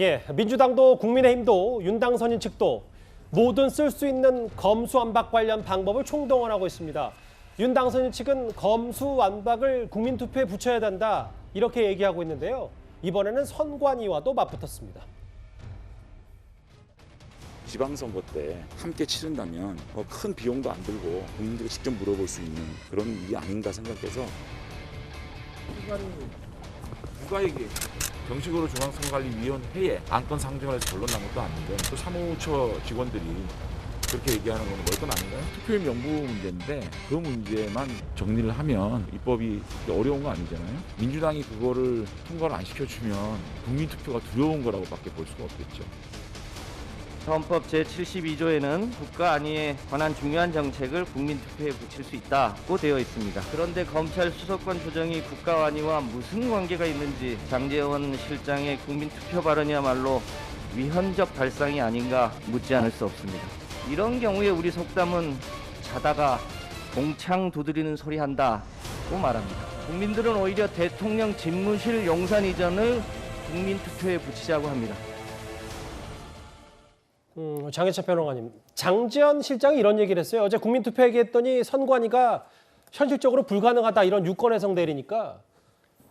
예, 민주당도 국민의힘도 윤당선인 측도 모든 쓸 수 있는 검수완박 관련 방법을 총동원하고 있습니다. 윤당선인 측은 검수완박을 국민투표에 붙여야 된다 이렇게 얘기하고 있는데요. 이번에는 선관위와도 맞붙었습니다. 지방선거 때 함께 치른다면 큰 비용도 안 들고 국민들이 직접 물어볼 수 있는 그런 일이 아닌가 생각해서 누가 얘기해? 정식으로 중앙선거관리위원회에 안건 상정을 해서 결론 난 것도 아닌데 또 사무처 직원들이 그렇게 얘기하는 건 월권 아닌가요? 투표율 명부 문제인데 그 문제만 정리를 하면 입법이 어려운 거 아니잖아요. 민주당이 그거를 통과를 안 시켜주면 국민투표가 두려운 거라고 밖에 볼 수가 없겠죠. 헌법 제72조에는 국가 안위에 관한 중요한 정책을 국민투표에 붙일 수 있다고 되어 있습니다. 그런데 검찰 수사권 조정이 국가 안위와 무슨 관계가 있는지 장제원 실장의 국민투표 발언이야말로 위헌적 발상이 아닌가 묻지 않을 수 없습니다. 이런 경우에 우리 속담은 자다가 공창 두드리는 소리 한다고 말합니다. 국민들은 오히려 대통령 집무실 용산 이전을 국민투표에 붙이자고 합니다. 장혜찬 평론가님, 장제원 실장이 이런 얘기를 했어요. 어제 국민투표 얘기했더니 선관위가 현실적으로 불가능하다 이런 유권 해석 내리니까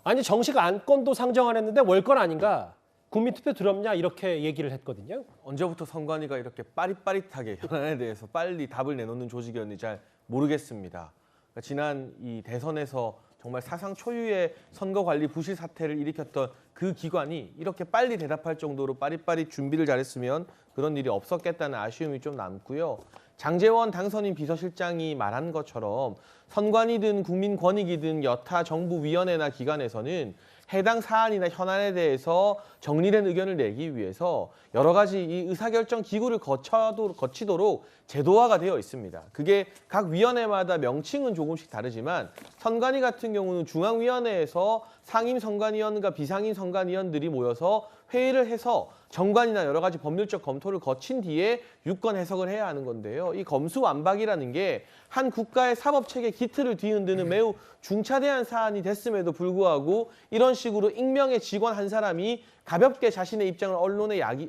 아니 정식 안건도 상정 안 했는데 월권 아닌가? 국민투표 두렵냐 이렇게 얘기를 했거든요. 언제부터 선관위가 이렇게 빠릿빠릿하게 현안에 대해서 빨리 답을 내놓는 조직이었는지 잘 모르겠습니다. 그러니까 지난 이 대선에서 정말 사상 초유의 선거관리 부실 사태를 일으켰던 그 기관이 이렇게 빨리 대답할 정도로 빠릿빠릿 준비를 잘했으면 그런 일이 없었겠다는 아쉬움이 좀 남고요. 장제원 당선인 비서실장이 말한 것처럼 선관위든 국민권익위든 여타 정부위원회나 기관에서는 해당 사안이나 현안에 대해서 정리된 의견을 내기 위해서 여러 가지 이 의사결정 기구를 거치도록 제도화가 되어 있습니다. 그게 각 위원회마다 명칭은 조금씩 다르지만 선관위 같은 경우는 중앙위원회에서 상임선관위원과 비상임선관위원들이 모여서 회의를 해서 정관이나 여러 가지 법률적 검토를 거친 뒤에 유권 해석을 해야 하는 건데요. 이 검수완박이라는 게 한 국가의 사법체계 기틀을 뒤흔드는 매우 중차대한 사안이 됐음에도 불구하고 이런 식으로 익명의 직원 한 사람이 가볍게 자신의 입장을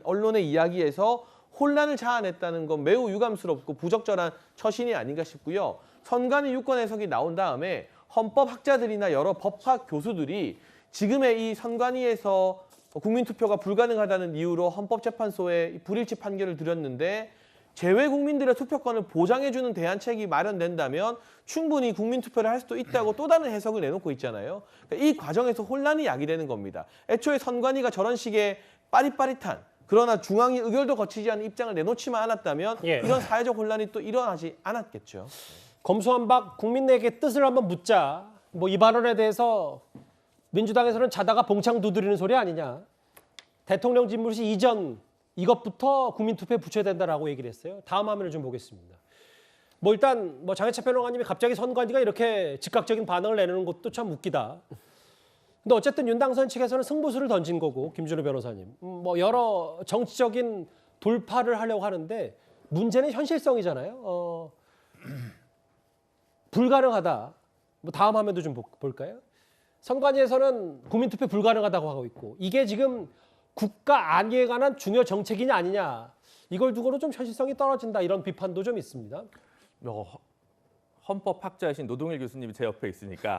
언론에 이야기해서 혼란을 자아냈다는 건 매우 유감스럽고 부적절한 처신이 아닌가 싶고요. 선관위 유권 해석이 나온 다음에 헌법학자들이나 여러 법학 교수들이 지금의 이 선관위에서 국민투표가 불가능하다는 이유로 헌법재판소에 불일치 판결을 드렸는데 제외 국민들의 투표권을 보장해주는 대안책이 마련된다면 충분히 국민투표를 할 수도 있다고 또 다른 해석을 내놓고 있잖아요. 그러니까 이 과정에서 혼란이 야기되는 겁니다. 애초에 선관위가 저런 식의 빠릿빠릿한 그러나 중앙이 의결도 거치지 않은 입장을 내놓지만 않았다면 이런 사회적 혼란이 또 일어나지 않았겠죠. 검수완박 국민에게 뜻을 한번 묻자. 뭐 이 발언에 대해서 민주당에서는 자다가 봉창 두드리는 소리 아니냐. 대통령 집무실 이전 이것부터 국민투표에 붙여야 된다라고 얘기를 했어요. 다음 화면을 좀 보겠습니다. 뭐 일단 장혜찬 평론가님이 갑자기 선관위가 이렇게 즉각적인 반응을 내놓는 것도 참 웃기다. 근데 어쨌든 윤당선 측에서는 승부수를 던진 거고 김준우 변호사님 뭐 여러 정치적인 돌파를 하려고 하는데 문제는 현실성이잖아요. 불가능하다. 뭐 다음 화면도 좀 볼까요? 선관위에서는 국민투표 불가능하다고 하고 있고 이게 지금 국가 안위에 관한 중요 정책이냐 아니냐 이걸 두고는 좀 현실성이 떨어진다 이런 비판도 좀 있습니다. 헌법학자이신 노동일 교수님이 제 옆에 있으니까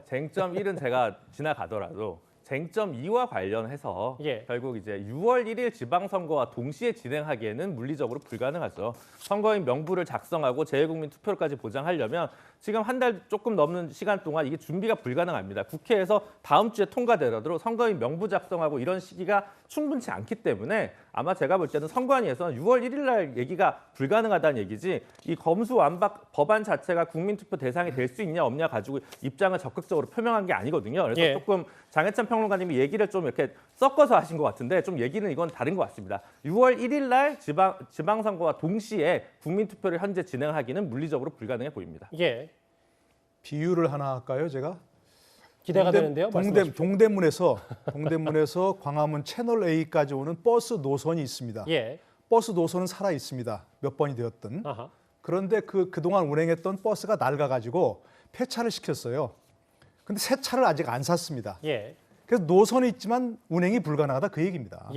쟁점 1은 제가 지나가더라도 쟁점 2와 관련해서 결국 이제 6월 1일 지방선거와 동시에 진행하기에는 물리적으로 불가능하죠. 선거인 명부를 작성하고 재외국민 투표까지 보장하려면 지금 한 달 조금 넘는 시간 동안 이게 준비가 불가능합니다. 국회에서 다음 주에 통과되더라도 선거인 명부 작성하고 이런 시기가 충분치 않기 때문에 아마 제가 볼 때는 선관위에서는 6월 1일 날 얘기가 불가능하다는 얘기지 이 검수완박 법안 자체가 국민투표 대상이 될 수 있냐 없냐 가지고 입장을 적극적으로 표명한 게 아니거든요. 그래서 조금 장혜찬 평론가님이 얘기를 좀 이렇게 섞어서 하신 것 같은데 좀 얘기는 이건 다른 것 같습니다. 6월 1일 날 지방선거와 동시에 국민투표를 현재 진행하기는 물리적으로 불가능해 보입니다. 비유를 하나 할까요, 제가? 기대가 되는데요. 동대문에서 광화문 채널 A까지 오는 버스 노선이 있습니다. 버스 노선은 살아 있습니다. 몇 번이 되었든. 그런데 그동안 운행했던 버스가 낡아가지고 폐차를 시켰어요. 근데 새 차를 아직 안 샀습니다. 그래서 노선이 있지만 운행이 불가능하다 그 얘기입니다.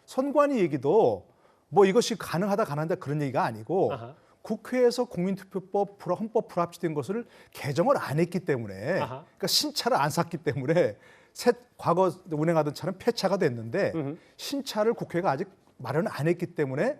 선관위 얘기도 뭐 이것이 가능하다 그런 얘기가 아니고 아하. 국회에서 국민투표법 헌법 불합치된 것을 개정을 안 했기 때문에 아하. 그러니까 신차를 안 샀기 때문에 과거 운행하던 차는 폐차가 됐는데 신차를 국회가 아직 마련을 안 했기 때문에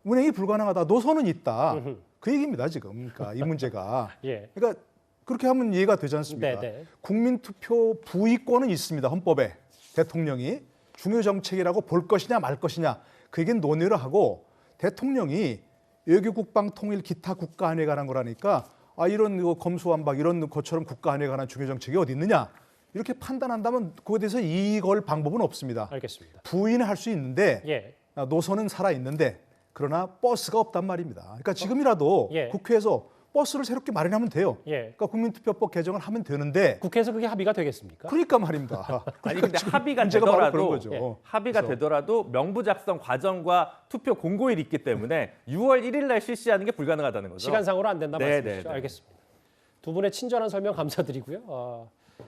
운행이 불가능하다. 노선은 있다. 그 얘기입니다 지금. 그러니까 이 문제가. 예. 그러니까 그렇게 하면 이해가 되지 않습니까? 네네. 국민투표 부의권은 있습니다. 헌법에. 대통령이 중요 정책이라고 볼 것이냐 말 것이냐 그 얘기는 논의를 하고 대통령이 외교 국방 통일 기타 국가 안에 관한 거라니까 이런 검수완박 이런 것처럼 국가 안에 관한 중요 정책이 어디 있느냐 이렇게 판단한다면 그거에 대해서 이걸 방법은 없습니다. 알겠습니다. 부의는 할 수 있는데 예. 노선은 살아 있는데 그러나 버스가 없단 말입니다. 그러니까 지금이라도 예. 국회에서 버스를 새롭게 마련하면 돼요. 예. 그러니까 국민투표법 개정을 하면 되는데 국회에서 그게 합의가 되겠습니까? 그러니까 말입니다. 아니 근데 합의가 문제가 바로 그런 되더라도 거죠. 합의가 되더라도 명부 작성 과정과 투표 공고일이 있기 때문에 6월 1일 날 실시하는 게 불가능하다는 거죠. 시간상으로 안 된다 네, 말씀이시죠? 네, 네. 알겠습니다. 두 분의 친절한 설명 감사드리고요.